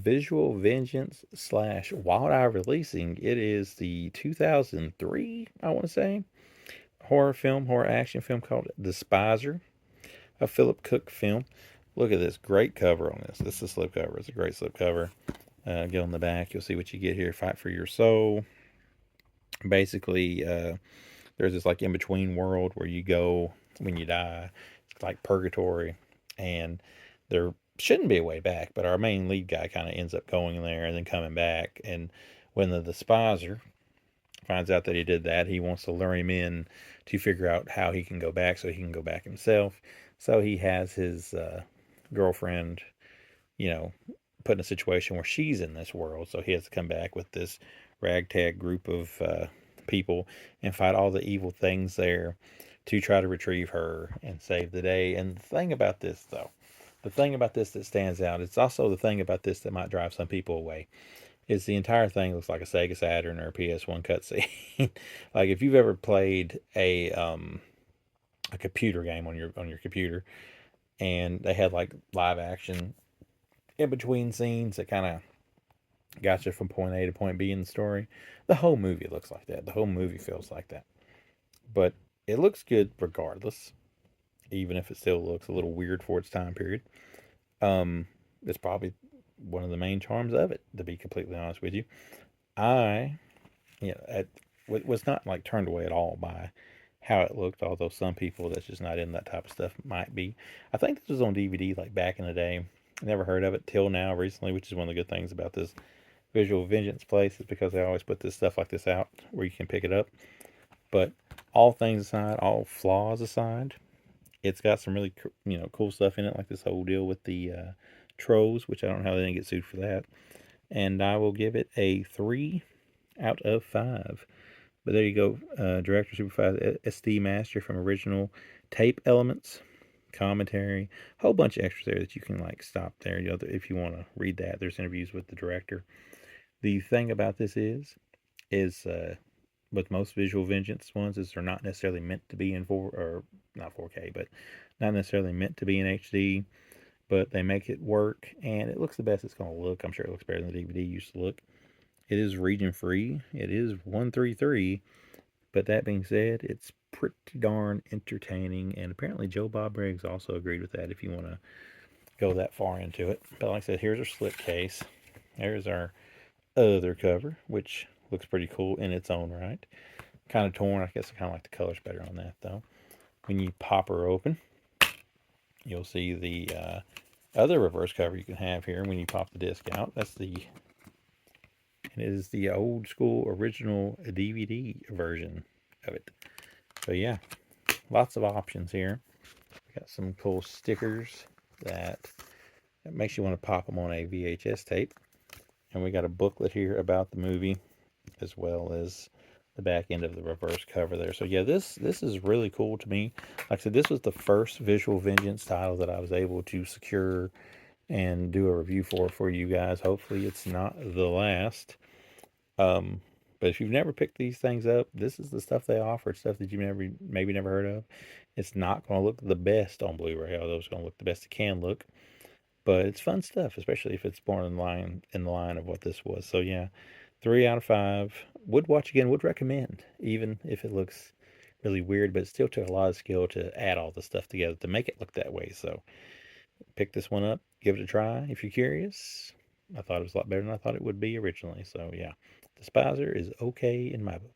Visual Vengeance / Wild Eye Releasing. It is the 2003, I want to say, horror action film called Despiser, a Phillips Cook film. Look at this great cover on this. This is a slipcover. It's a great slipcover. Get on the back. You'll see what you get here. Fight for your soul. Basically, there's this like in between world where you go when you die. It's like purgatory, and there shouldn't be a way back, but our main lead guy kind of ends up going there and then coming back. And when the despiser finds out that he did that, he wants to lure him in to figure out how he can go back so he can go back himself. So he has his girlfriend, you know, put in a situation where she's in this world. So he has to come back with this ragtag group of people and fight all the evil things there to try to retrieve her and save the day. And the thing about this, though, the thing about this that stands out, it's also the thing about this that might drive some people away, is the entire thing looks like a Sega Saturn or a PS1 cutscene. Like if you've ever played a computer game on your computer, and they had like live action in between scenes that kind of got you from point A to point B in the story. The whole movie looks like that. The whole movie feels like that. But it looks good regardless, even if it still looks a little weird for its time period. It's probably one of the main charms of it, to be completely honest with you. I, was not like turned away at all by how it looked, although some people that's just not in that type of stuff might be. I think this was on DVD like back in the day. Never heard of it till now recently, which is one of the good things about this Visual Vengeance place, is because they always put this stuff like this out where you can pick it up. But all things aside, all flaws aside, it's got some really cool stuff in it, like this whole deal with the tropes, which I don't know how they didn't get sued for that. And I will give it a 3 out of 5. But there you go, director, supervisor, SD master from original tape elements, commentary, whole bunch of extras there that you can like stop there. If you want to read that, there's interviews with the director. The thing about this is with most Visual Vengeance ones, is they're not necessarily meant to be in not 4K, but not necessarily meant to be in HD. But they make it work, and it looks the best it's going to look. I'm sure it looks better than the DVD used to look. It is region free. It is 133. But that being said, it's pretty darn entertaining. And apparently Joe Bob Briggs also agreed with that if you want to go that far into it. But like I said, here's our slip case. There's our other cover, which looks pretty cool in its own right. Kind of torn. I guess I kind of like the colors better on that, though. When you pop her open, you'll see the other reverse cover you can have here when you pop the disc out. It is the old school original DVD version of it. So yeah, lots of options here. We got some cool stickers that makes you want to pop them on a VHS tape. And we got a booklet here about the movie, as well as the back end of the reverse cover there. So yeah, this is really cool to me. Like I said, this was the first Visual Vengeance title that I was able to secure and do a review for you guys. Hopefully it's not the last. But if you've never picked these things up, this is the stuff they offer. Stuff that you've maybe never heard of. It's not going to look the best on Blu-ray, although it's going to look the best it can look. But it's fun stuff, especially if it's more in the line of what this was. So yeah, 3 out of 5. Would watch again. Would recommend, even if it looks really weird. But it still took a lot of skill to add all the stuff together to make it look that way. So pick this one up. Give it a try if you're curious. I thought it was a lot better than I thought it would be originally. So yeah, Despiser is okay in my book.